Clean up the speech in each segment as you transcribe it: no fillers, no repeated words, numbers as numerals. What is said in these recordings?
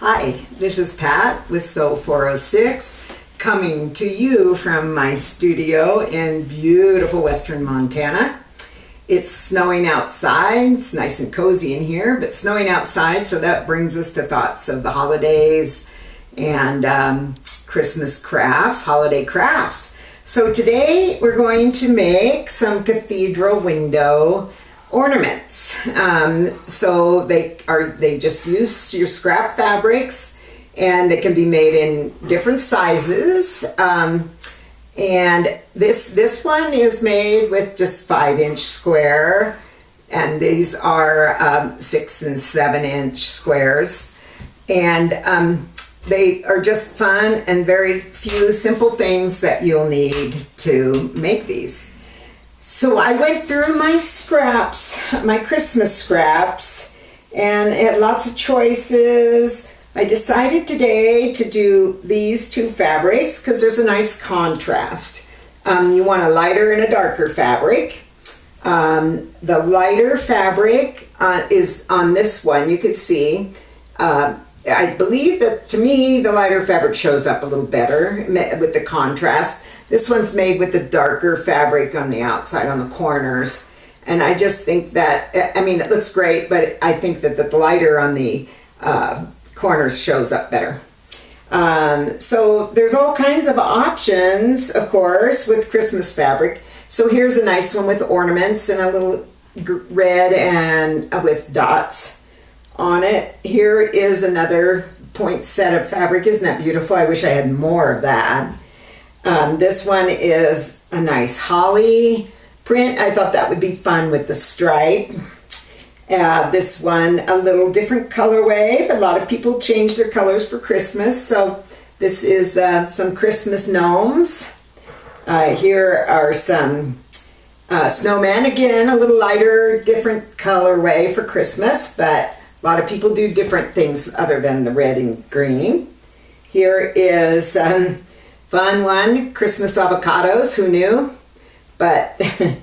Hi, this is Pat with Sew 406 coming to you from my studio in beautiful western Montana. It's snowing outside. It's nice and cozy in here, but snowing outside, so that brings us to thoughts of the holidays and Christmas crafts, holiday crafts. So today we're going to make some cathedral window ornaments. So they just use your scrap fabrics, and they can be made in different sizes. And this one is made with just 5-inch square, and these are 6 and 7-inch squares. And they are just fun and very few simple things that you'll need to make these. So I went through my scraps, my Christmas scraps, and had lots of choices. I decided today to do these two fabrics because there's a nice contrast. You want a lighter and a darker fabric. The lighter fabric is on this one. You can see, I believe that to me the lighter fabric shows up a little better with the contrast. This one's made with the darker fabric on the outside, on the corners. And I just think that, I mean, it looks great, but I think that the lighter on the corners shows up better. So there's all kinds of options, of course, with Christmas fabric. So here's a nice one with ornaments and a little red and with dots on it. Here is another point set of fabric. Isn't that beautiful? I wish I had more of that. This one is a nice holly print. I thought that would be fun with the stripe. This one, a little different colorway, but a lot of people change their colors for Christmas. So this is some Christmas gnomes. Here are some snowmen. Again, a little lighter, different colorway for Christmas, but a lot of people do different things other than the red and green. Here is fun one, Christmas avocados, who knew? But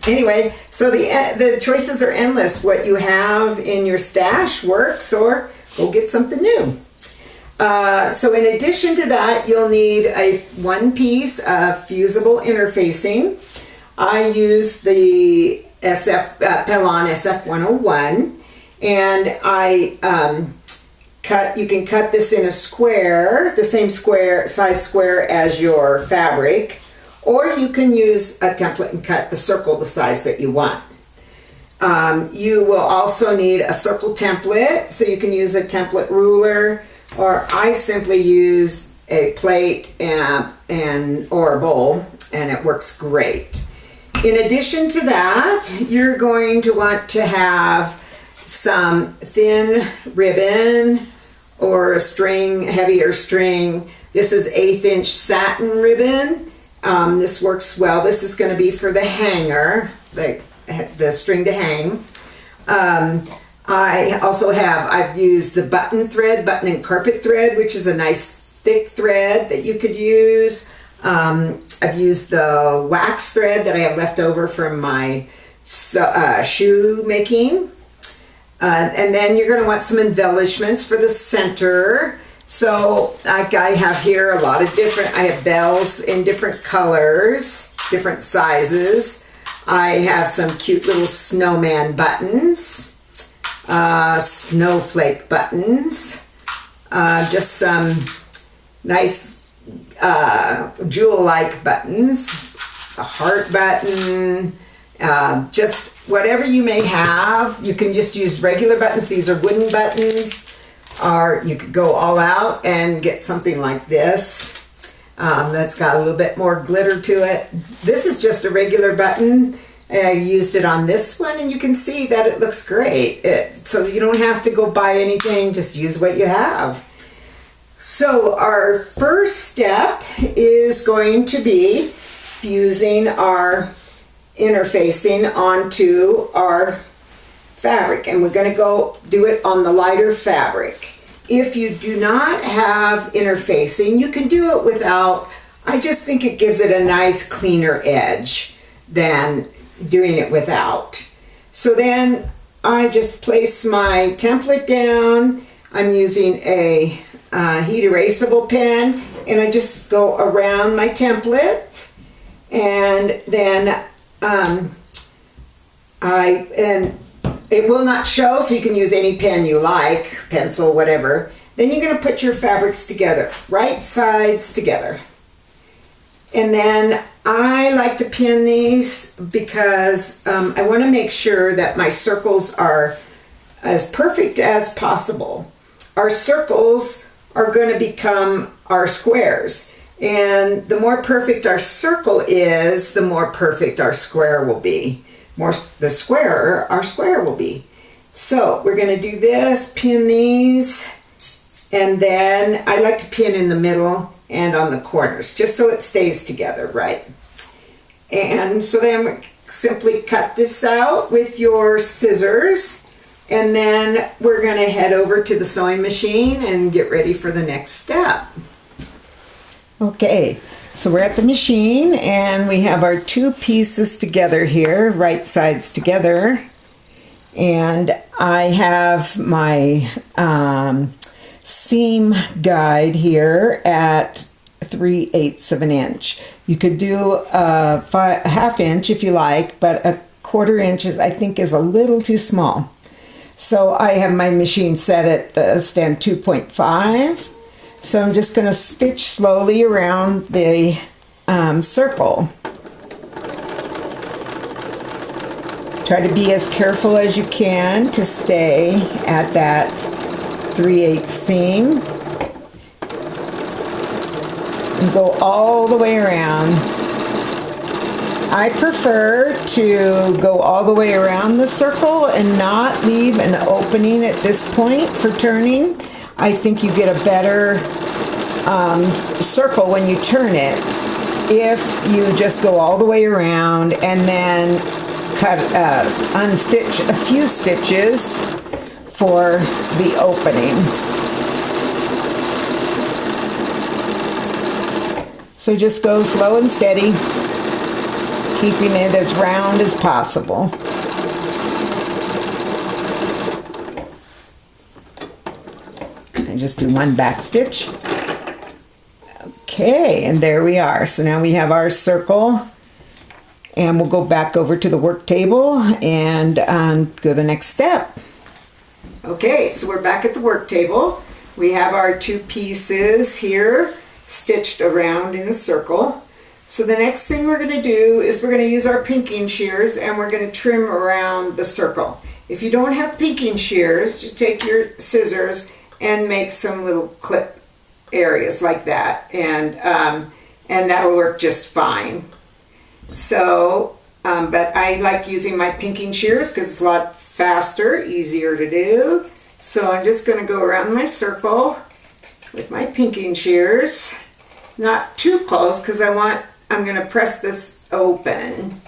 anyway, so the choices are endless. What you have in your stash works, or go get something new. So in addition to that, you'll need one piece of fusible interfacing. I use the Pelon SF101, and you can cut this in a square, the same size square as your fabric, or you can use a template and cut the circle the size that you want. You will also need a circle template, so you can use a template ruler, or I simply use a plate or a bowl, and it works great. In addition to that, you're going to want to have some thin ribbon or a string, heavier string. This is 1/8-inch satin ribbon. This works well. This is going to be for the hanger, the string to hang. I've used the button and carpet thread, which is a nice thick thread that you could use. I've used the wax thread that I have left over from my shoe making. And then you're going to want some embellishments for the center. So I have here a lot of I have bells in different colors, different sizes. I have some cute little snowman buttons, snowflake buttons, just some nice jewel-like buttons, a heart button, just whatever you may have. You can just use regular buttons. These are wooden buttons, or you could go all out and get something like this that's got a little bit more glitter to it. This is just a regular button. I used it on this one, and you can see that it looks great. So you don't have to go buy anything, just use what you have. So our first step is going to be fusing our interfacing onto our fabric, and we're going to go do it on the lighter fabric. If you do not have interfacing, you can do it without. I just think it gives it a nice cleaner edge than doing it without. So then I just place my template down. I'm using a heat erasable pen, and I just go around my template, and then and it will not show, so you can use any pen you like, pencil, whatever. Then you're going to put your fabrics together, right sides together. And then I like to pin these because I want to make sure that my circles are as perfect as possible. Our circles are going to become our squares. And the more perfect our circle is, the more perfect our square will be. The squarer our square will be. So we're going to do this, pin these, and then I like to pin in the middle and on the corners, just so it stays together, right? And so then simply cut this out with your scissors, and then we're going to head over to the sewing machine and get ready for the next step. Okay, so we're at the machine and we have our two pieces together here, right sides together, and I have my seam guide here at 3/8 of an inch. You could do a half inch if you like, but a 1/4 inch I think is a little too small. So I have my machine set at the stand 2.5. So I'm just going to stitch slowly around the circle. Try to be as careful as you can to stay at that 3/8 seam. And go all the way around. I prefer to go all the way around the circle and not leave an opening at this point for turning. I think you get a better circle when you turn it if you just go all the way around and then unstitch a few stitches for the opening. So just go slow and steady, keeping it as round as possible. And just do one back stitch. Okay, and there we are. So now we have our circle, and we'll go back over to the work table and go to the next step. Okay, so we're back at the work table. We have our two pieces here stitched around in a circle. So the next thing we're going to do is we're going to use our pinking shears and we're going to trim around the circle. If you don't have pinking shears, just take your scissors and make some little clip areas like that, and that'll work just fine. So, but I like using my pinking shears because it's a lot faster, easier to do. So I'm just going to go around my circle with my pinking shears, not too close because I'm going to press this open.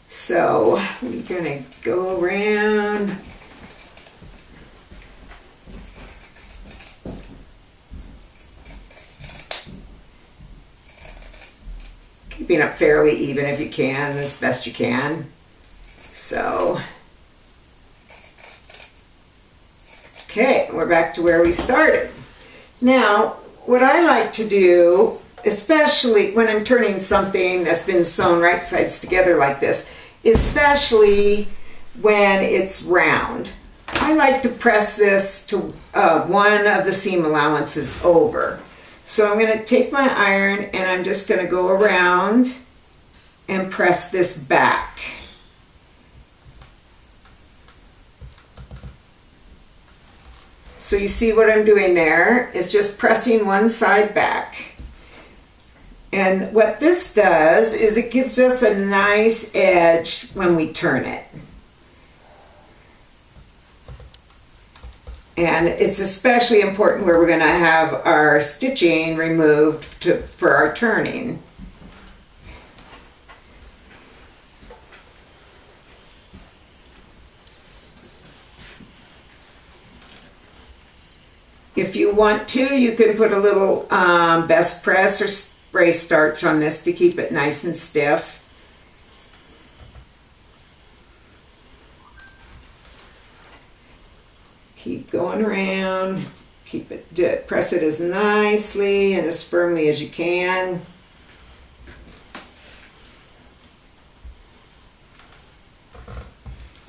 So we're going to go around. Keeping it fairly even if you can, as best you can. So, okay, we're back to where we started. Now, what I like to do, especially when I'm turning something that's been sewn right sides together like this, especially when it's round, I like to press this to one of the seam allowances over. So I'm going to take my iron and I'm just going to go around and press this back. So you see what I'm doing there is just pressing one side back. And what this does is it gives us a nice edge when we turn it. And it's especially important where we're going to have our stitching removed for our turning. If you want to, you can put a little best press or spray starch on this to keep it nice and stiff. Keep going around, Press it as nicely and as firmly as you can.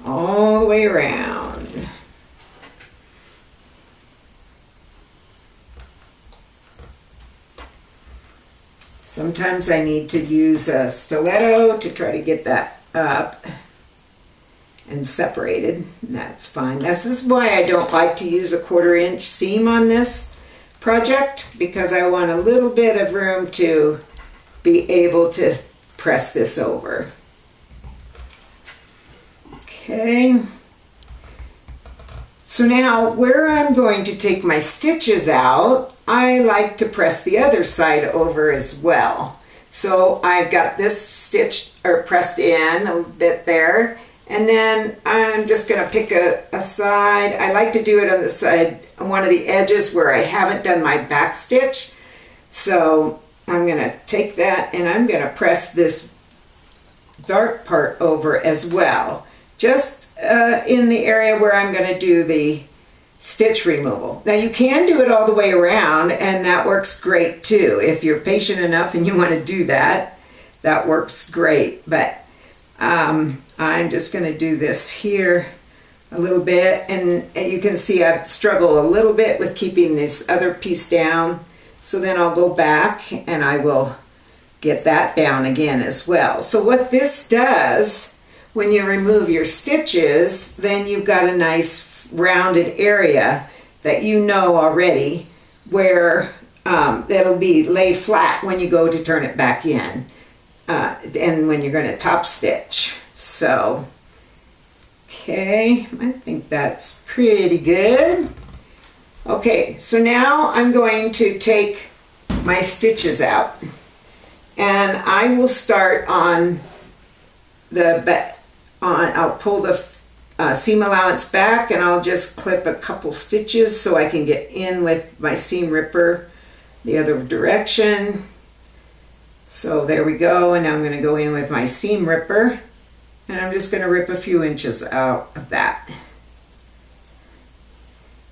All the way around. Sometimes I need to use a stiletto to try to get that up and separated. That's fine. This is why I don't like to use a 1/4 inch seam on this project, because I want a little bit of room to be able to press this over. Okay. So now where I'm going to take my stitches out, I like to press the other side over as well. So I've got this stitch or pressed in a bit there, and then I'm just going to pick a side. I like to do it on the side, on one of the edges where I haven't done my back stitch. So I'm going to take that and I'm going to press this dark part over as well, just in the area where I'm going to do the stitch removal. Now you can do it all the way around, and that works great too. If you're patient enough and you want to do that, that works great. But I'm just going to do this here a little bit, and you can see I struggle a little bit with keeping this other piece down. So then I'll go back and I will get that down again as well. So what this does, when you remove your stitches, then you've got a nice rounded area that you know already where it'll be lay flat when you go to turn it back in and when you're going to top stitch. So, okay, I think that's pretty good. Okay, so now I'm going to take my stitches out, and I will start on the back. I'll pull the seam allowance back, and I'll just clip a couple stitches so I can get in with my seam ripper the other direction. So there we go, and now I'm going to go in with my seam ripper, and I'm just going to rip a few inches out of that.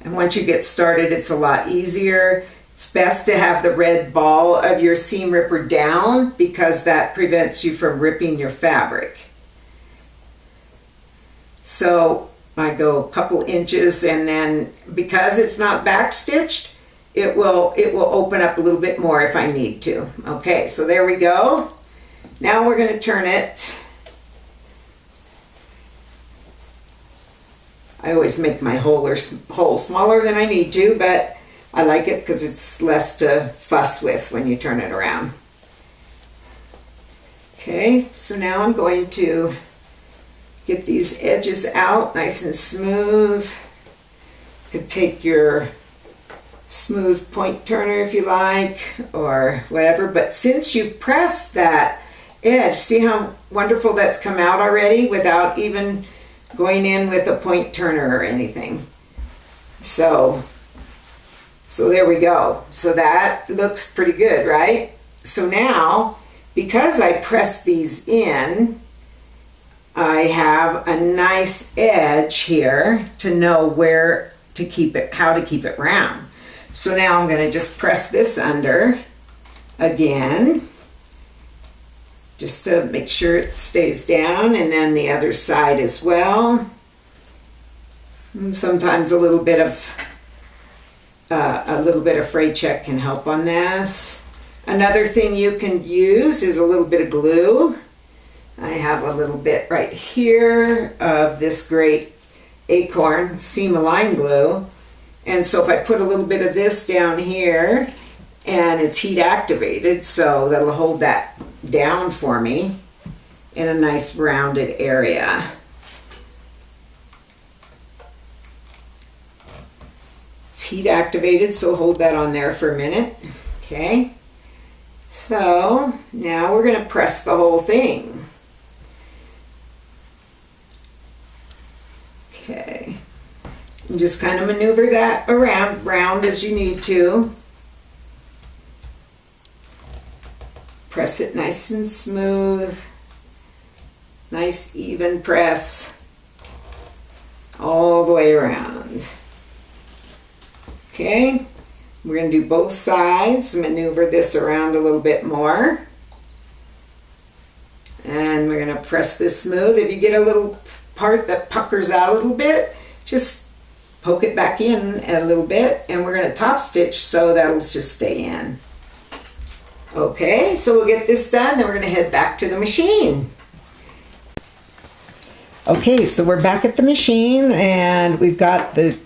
And once you get started, it's a lot easier. It's best to have the red ball of your seam ripper down, because that prevents you from ripping your fabric. So I go a couple inches, and then because it's not back stitched, it will open up a little bit more if I need to. Okay, so there we go. Now we're going to turn it. I always make my hole smaller than I need to, but I like it because it's less to fuss with when you turn it around. Okay, so now I'm going to get these edges out nice and smooth. You could take your smooth point turner if you like, or whatever, but since you've pressed that edge, see how wonderful that's come out already without even going in with a point turner or anything. So there we go. So that looks pretty good, right? So now, because I pressed these in, I have a nice edge here to know where to keep it, how to keep it round. So now I'm going to just press this under again, just to make sure it stays down, and then the other side as well. And sometimes a little bit of fray check can help on this. Another thing you can use is a little bit of glue. I have a little bit right here of this great Acorn seam align glue. And so if I put a little bit of this down here, and it's heat activated, so that'll hold that down for me in a nice rounded area. It's heat activated, so hold that on there for a minute. Okay, so now we're going to press the whole thing. Okay, and just kind of maneuver that round as you need to. Press it nice and smooth, nice even press all the way around. Okay, we're going to do both sides, maneuver this around a little bit more. And we're going to press this smooth. If you get a little part that puckers out a little bit, just poke it back in a little bit, and we're going to top stitch so that'll just stay in. Okay, so we'll get this done, then we're going to head back to the machine. Okay, so we're back at the machine and we've got the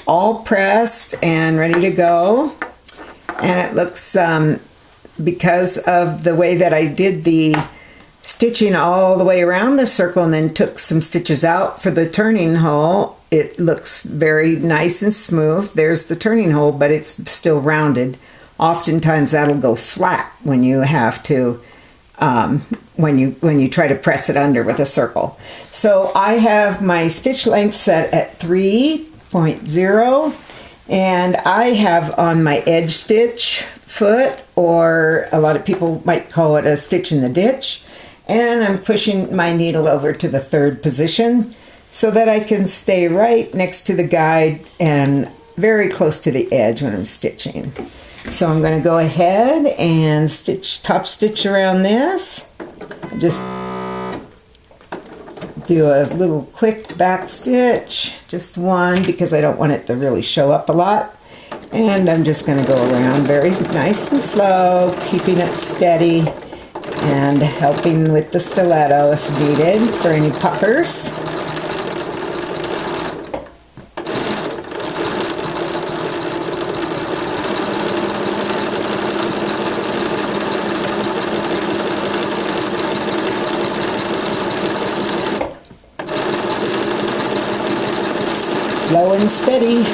all pressed and ready to go. And it looks, because of the way that I did the stitching all the way around the circle and then took some stitches out for the turning hole, it looks very nice and smooth. There's the turning hole, but it's still rounded. Oftentimes that'll go flat when you have to, when you try to press it under with a circle. So I have my stitch length set at 3.0, and I have on my edge stitch foot, or a lot of people might call it a stitch in the ditch, and I'm pushing my needle over to the 3rd position so that I can stay right next to the guide and very close to the edge when I'm stitching. So I'm going to go ahead and top stitch around this. Just do a little quick back stitch, just one, because I don't want it to really show up a lot. And I'm just going to go around very nice and slow, keeping it steady and helping with the stiletto if needed for any puckers. Slow and steady.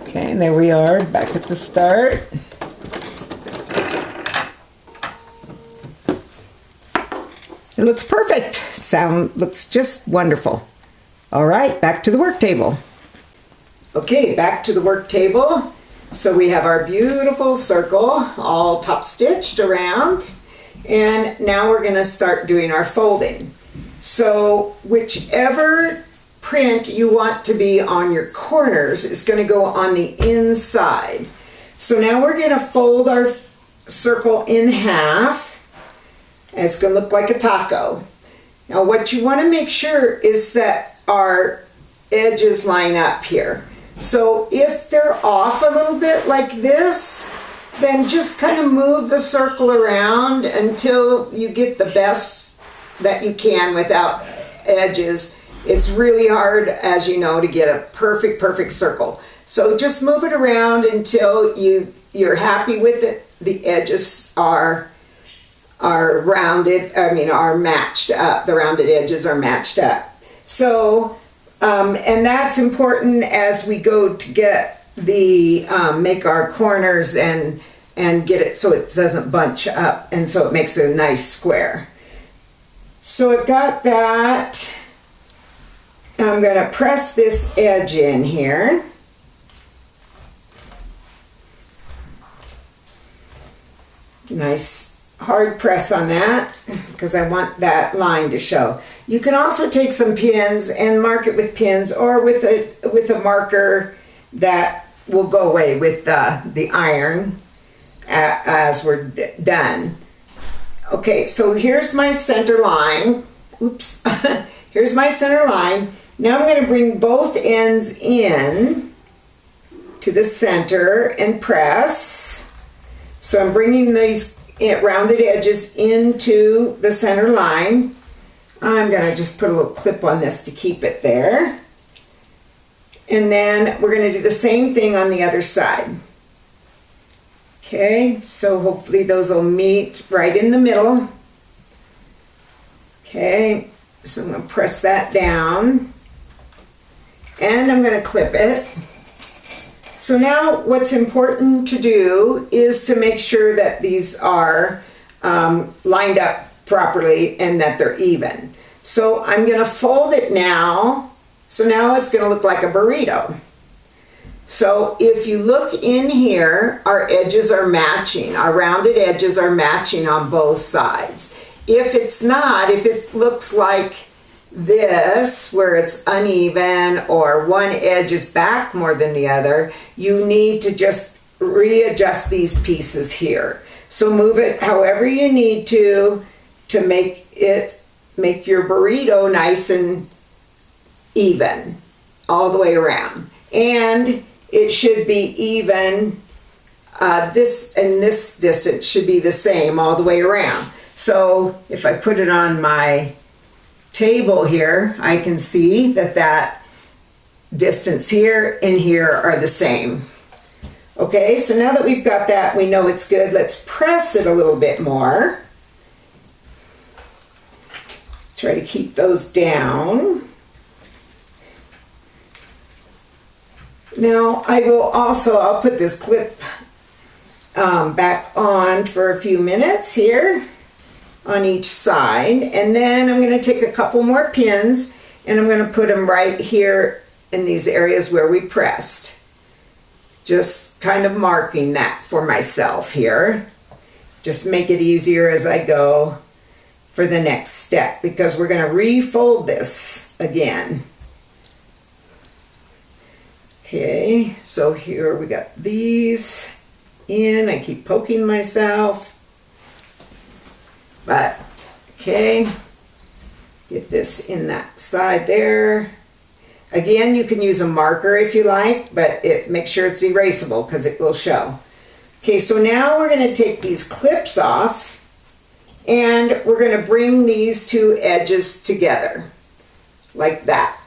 Okay, and there we are, back at the start. It looks perfect. Looks just wonderful. All right, back to the work table. Okay, back to the work table. So we have our beautiful circle all top stitched around, and now we're going to start doing our folding. So whichever print you want to be on your corners is going to go on the inside. So now we're going to fold our circle in half, and it's going to look like a taco. Now what you want to make sure is that our edges line up here. So if they're off a little bit like this, then just kind of move the circle around until you get the best that you can without edges. It's really hard, as you know, to get a perfect circle. So just move it around until you're happy with it. The edges are rounded, are matched up. The rounded edges are matched up. So, and that's important as we go to get make our corners and get it so it doesn't bunch up, and so it makes a nice square. So I've got that. I'm going to press this edge in here. Nice hard press on that because I want that line to show. You can also take some pins and mark it with pins or with a marker that will go away with the iron as we're done. Okay, so here's my center line. Oops. Here's my center line. Now I'm going to bring both ends in to the center and press. So I'm bringing these rounded edges into the center line. I'm going to just put a little clip on this to keep it there. And then we're going to do the same thing on the other side. Okay, so hopefully those will meet right in the middle. Okay, so I'm going to press that down. And I'm going to clip it. So now what's important to do is to make sure that these are lined up properly and that they're even. So I'm going to fold it now. So now it's going to look like a burrito. So if you look in here, our edges are matching. Our rounded edges are matching on both sides. If it's not, if it looks like this, where it's uneven or one edge is back more than the other, you need to just readjust these pieces here. So move it however you need to make your burrito nice and even all the way around. And it should be even, this and this distance should be the same all the way around. So if I put it on my table here, I can see that distance here and here are the same. Okay, so now that we've got that, we know it's good. Let's press it a little bit more. Try to keep those down. Now I'll put this clip back on for a few minutes here on each side, and then I'm going to take a couple more pins and I'm going to put them right here in these areas where we pressed. Just kind of marking that for myself here. Just make it easier as I go for the next step, because we're going to refold this again. Okay, so here we got these in. I keep poking myself. But, okay, get this in that side there. Again, you can use a marker if you like, but make sure it's erasable because it will show. Okay, so now we're going to take these clips off and we're going to bring these two edges together like that.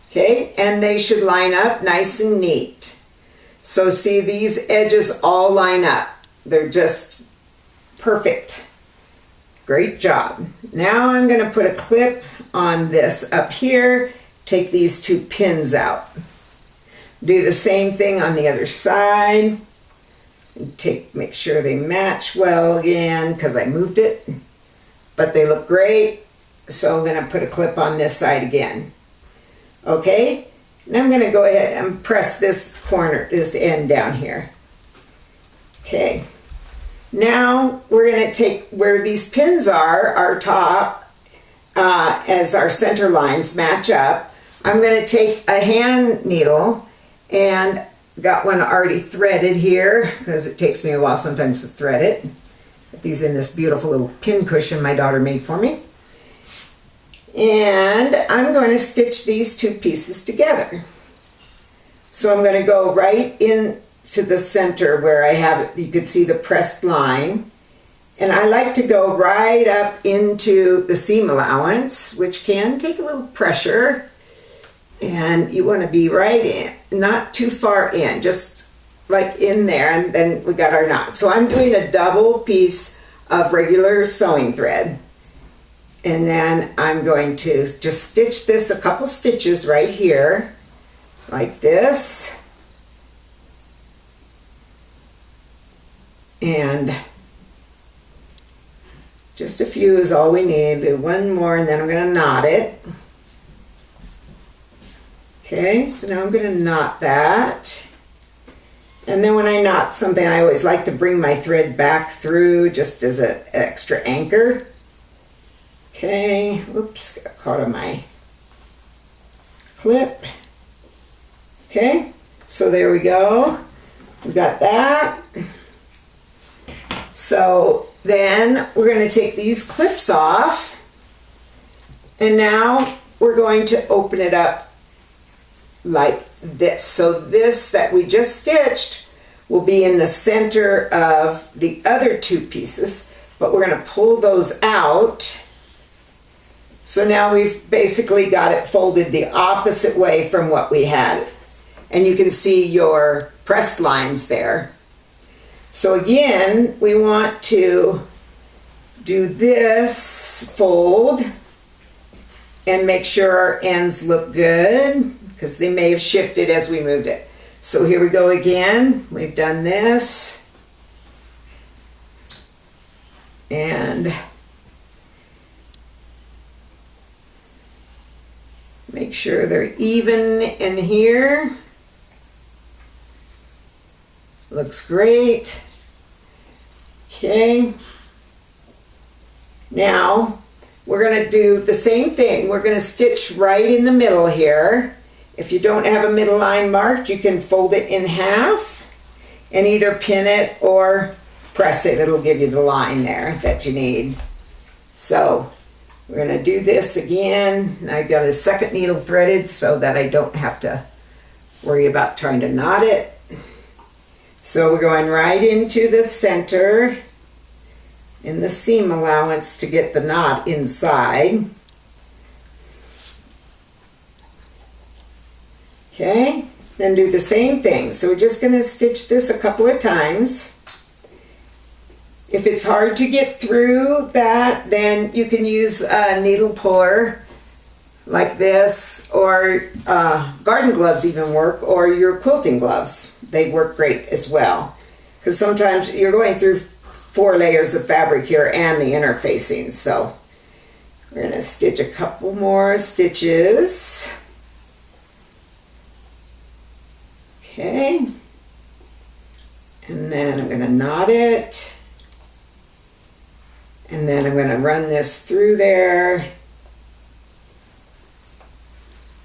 Okay, and they should line up nice and neat. So see, these edges all line up. They're just perfect. Great job. Now I'm going to put a clip on this up here. Take these two pins out. Do the same thing on the other side. Make sure they match well again because I moved it. But they look great. So I'm going to put a clip on this side again. Okay, now I'm going to go ahead and press this corner, this end down here. Okay, now we're going to take where these pins are, our top, as our center lines match up. I'm going to take a hand needle, and got one already threaded here because it takes me a while sometimes to thread it. Put these in this beautiful little pin cushion my daughter made for me. And I'm going to stitch these two pieces together. So I'm going to go right into the center where I have it. You could see the pressed line. And I like to go right up into the seam allowance, which can take a little pressure. And you want to be right in, not too far in, just like in there, and then we got our knot. So I'm doing a double piece of regular sewing thread. And then I'm going to just stitch this a couple stitches right here, like this. And just a few is all we need. Do one more and then I'm going to knot it. Okay, so now I'm going to knot that. And then when I knot something, I always like to bring my thread back through just as an extra anchor. Okay, oops, got caught on my clip. Okay, so there we go. We got that. So then we're going to take these clips off, and now we're going to open it up like this. So this that we just stitched will be in the center of the other two pieces, but we're going to pull those out. So now we've basically got it folded the opposite way from what we had. And you can see your pressed lines there. So again, we want to do this fold and make sure our ends look good because they may have shifted as we moved it. So here we go again. We've done this. And make sure they're even in here. looks great. Okay. Now, we're going to do the same thing. We're going to stitch right in the middle here. If you don't have a middle line marked, you can fold it in half and either pin it or press it. It'll give you the line there that you need. So, we're going to do this again. I've got a second needle threaded so that I don't have to worry about trying to knot it. So we're going right into the center in the seam allowance to get the knot inside. Okay, then do the same thing. So we're just going to stitch this a couple of times. If it's hard to get through that, then you can use a needle puller like this, or garden gloves even work, or your quilting gloves. They work great as well. Because sometimes you're going through 4 layers of fabric here and the interfacing. So we're going to stitch a couple more stitches. Okay. And then I'm going to knot it. And then I'm going to run this through there.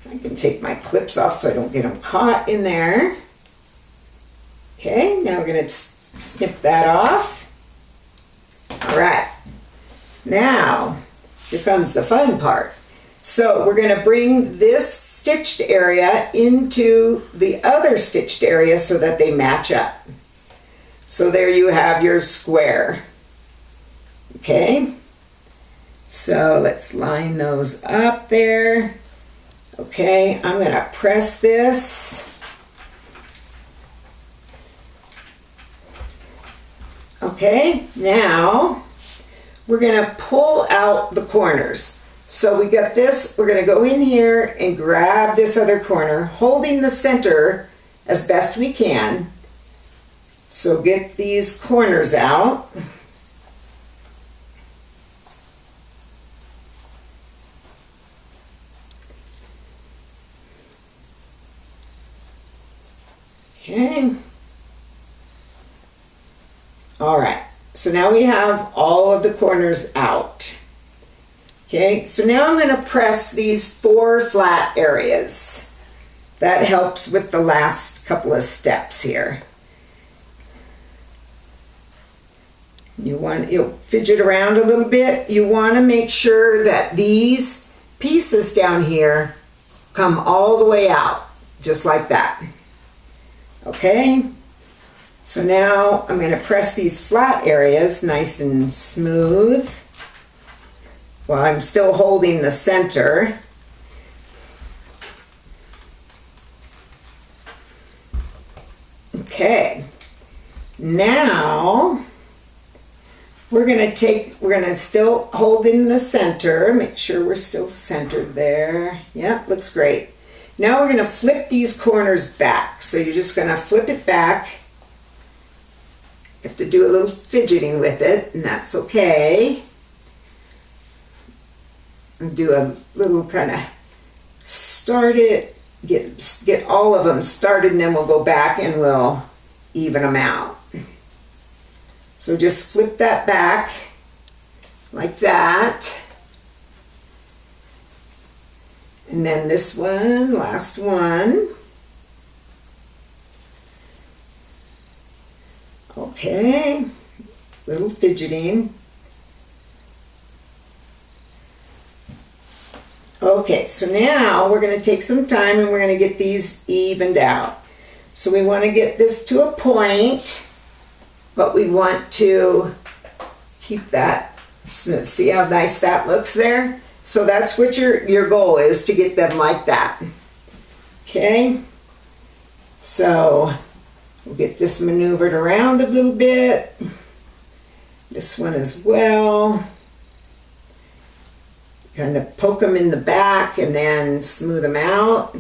I can take my clips off so I don't get them caught in there. Okay, now we're going to snip that off. All right. Now, here comes the fun part. So we're going to bring this stitched area into the other stitched area so that they match up. So there you have your square. Okay, so let's line those up there. Okay, I'm going to press this. Okay, now we're going to pull out the corners. So we got this, we're going to go in here and grab this other corner, holding the center as best we can. So get these corners out. Okay. All right. So now we have all of the corners out. Okay. So now I'm going to press these 4 flat areas. That helps with the last couple of steps here. You'll fidget around a little bit. You want to make sure that these pieces down here come all the way out, just like that. Okay, so now I'm going to press these flat areas nice and smooth while I'm still holding the center. Okay, now we're going to still hold in the center, make sure we're still centered there. Yep, looks great. Now we're going to flip these corners back. So you're just going to flip it back. You have to do a little fidgeting with it, and that's okay. And do a little kind of start it, get all of them started, and then we'll go back and we'll even them out. So just flip that back like that. And then this one, last one. Okay, little fidgeting. Okay, so now we're going to take some time and we're going to get these evened out. So we want to get this to a point, but we want to keep that smooth. See how nice that looks there? So that's what your goal is, to get them like that. Okay, so we'll get this maneuvered around a little bit. This one as well. Kind of poke them in the back and then smooth them out.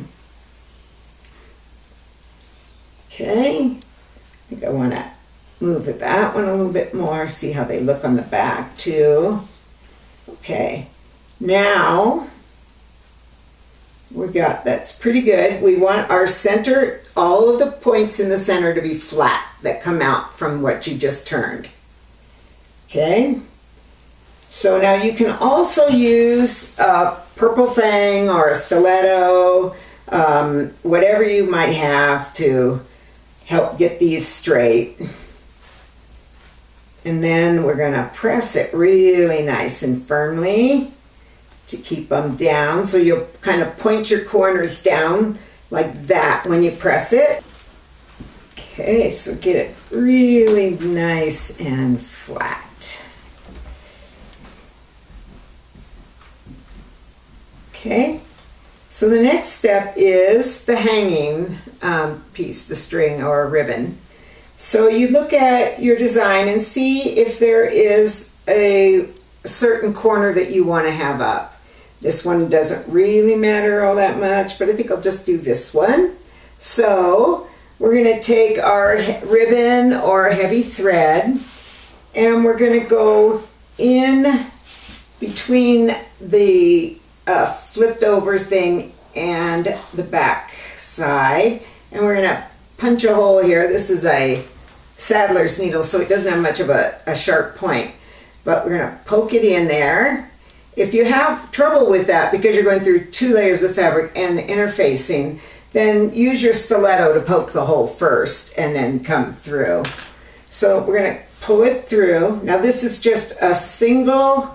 Okay, I think I want to move that one a little bit more, see how they look on the back too. Okay. Now, we're we got, that's pretty good. We want our center, all of the points in the center to be flat that come out from what you just turned. Okay, so now you can also use a purple thing or a stiletto, whatever you might have to help get these straight. And then we're gonna press it really nice and firmly to keep them down. So you'll kind of point your corners down like that when you press it. Okay, so get it really nice and flat. Okay, so the next step is the hanging piece, the string or ribbon. So you look at your design and see if there is a certain corner that you want to have up. This one doesn't really matter all that much, but I think I'll just do this one. So we're going to take our ribbon or heavy thread and we're going to go in between the flipped over thing and the back side, and we're going to punch a hole here. This is a saddler's needle, so it doesn't have much of a sharp point, but we're going to poke it in there. If you have trouble with that because you're going through 2 layers of fabric and the interfacing, then use your stiletto to poke the hole first and then come through. So we're going to pull it through. Now this is just a single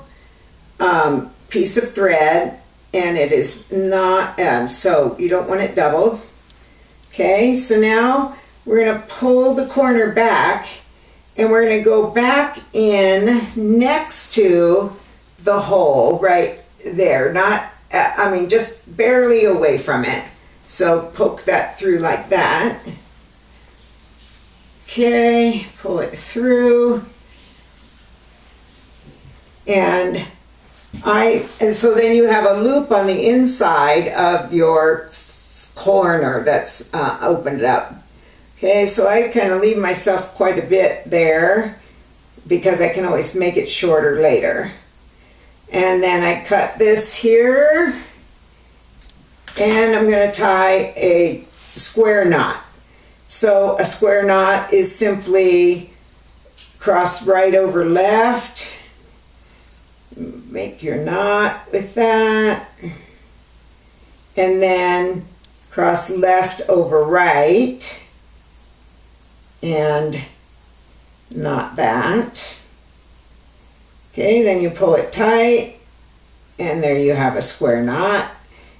piece of thread, and it is not, so you don't want it doubled. Okay, so now we're going to pull the corner back and we're going to go back in next to the hole right there, not, just barely away from it. So poke that through like that. Okay, pull it through. And so then you have a loop on the inside of your corner that's opened up. Okay, so I kind of leave myself quite a bit there because I can always make it shorter later. And then I cut this here and I'm going to tie a square knot. So a square knot is simply cross right over left. Make your knot with that, and then cross left over right and knot that. Okay, then you pull it tight and there you have a square knot,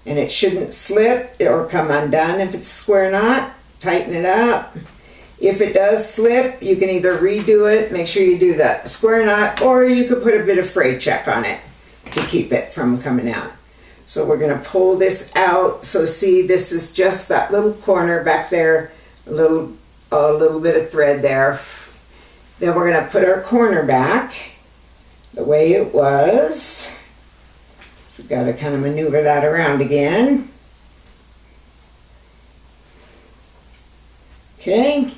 and it shouldn't slip or come undone if it's a square knot. Tighten it up. If it does slip, you can either redo it, make sure you do the square knot, or you could put a bit of fray check on it to keep it from coming out. So we're going to pull this out. So see, this is just that little corner back there, a little bit of thread there. Then we're going to put our corner back the way it was. We've got to kind of maneuver that around again. Okay.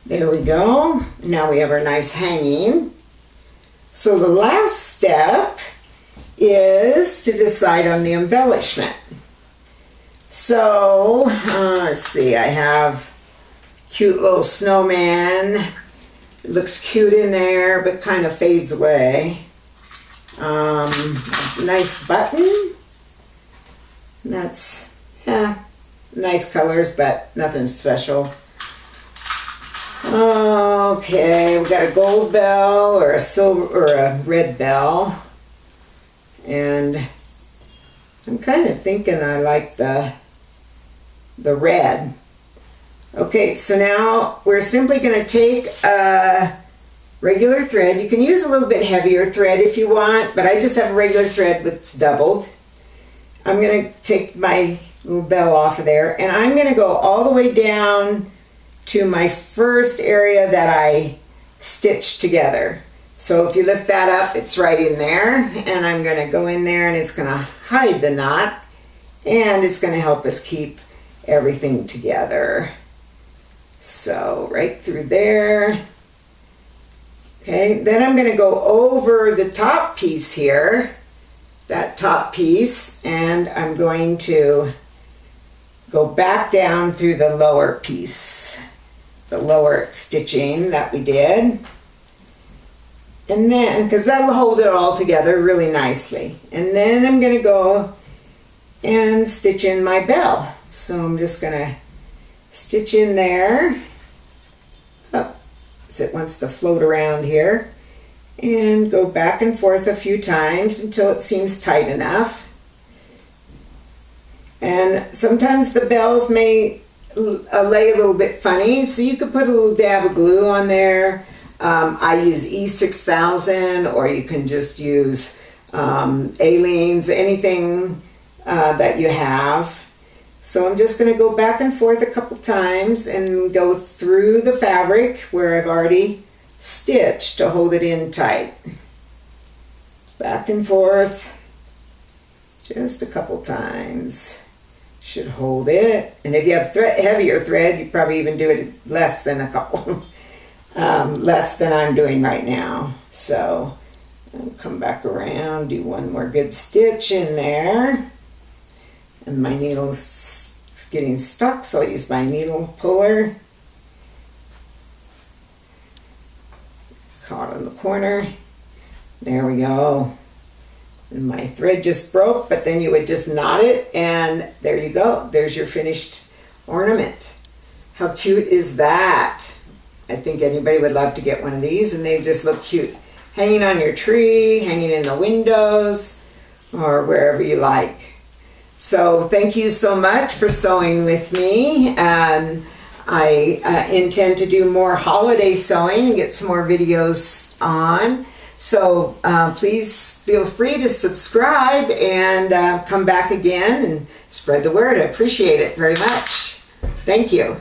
There we go. Now we have our nice hanging. So the last step is to decide on the embellishment. So let's see, I have cute little snowman. It looks cute in there but kind of fades away. Nice button. That's nice colors but nothing special. Okay, we got a gold bell or a silver or a red bell, and I'm kind of thinking I like the red. Okay, so now we're simply going to take a regular thread. You can use a little bit heavier thread if you want, but I just have a regular thread that's doubled. I'm going to take my little bell off of there, and I'm going to go all the way down to my first area that I stitched together. So if you lift that up, it's right in there, and I'm going to go in there and it's going to hide the knot, and it's going to help us keep everything together. So right through there. Okay, then I'm going to go over the top piece here, that top piece, and I'm going to go back down through the lower piece, the lower stitching that we did. And then, because that'll hold it all together really nicely. And then I'm going to go and stitch in my bell. So I'm just going to stitch in there. Oh, so it wants to float around here. And go back and forth a few times until it seems tight enough. And sometimes the bells may lay a little bit funny, so you could put a little dab of glue on there. I use E6000, or you can just use Aleene's, anything that you have. So I'm just going to go back and forth a couple times and go through the fabric where I've already stitched to hold it in tight. Back and forth just a couple times. Should hold it. And if you have heavier thread, you probably even do it less than a couple. Less than I'm doing right now. So I'll come back around, do one more good stitch in there. And my needle's getting stuck, so I'll use my needle puller. Caught on the corner. There we go. And my thread just broke, but then you would just knot it, and there you go. There's your finished ornament. How cute is that? I think anybody would love to get one of these, and they just look cute. Hanging on your tree, hanging in the windows, or wherever you like. So thank you so much for sewing with me. I intend to do more holiday sewing and get some more videos on. So please feel free to subscribe and come back again and spread the word. I appreciate it very much. Thank you.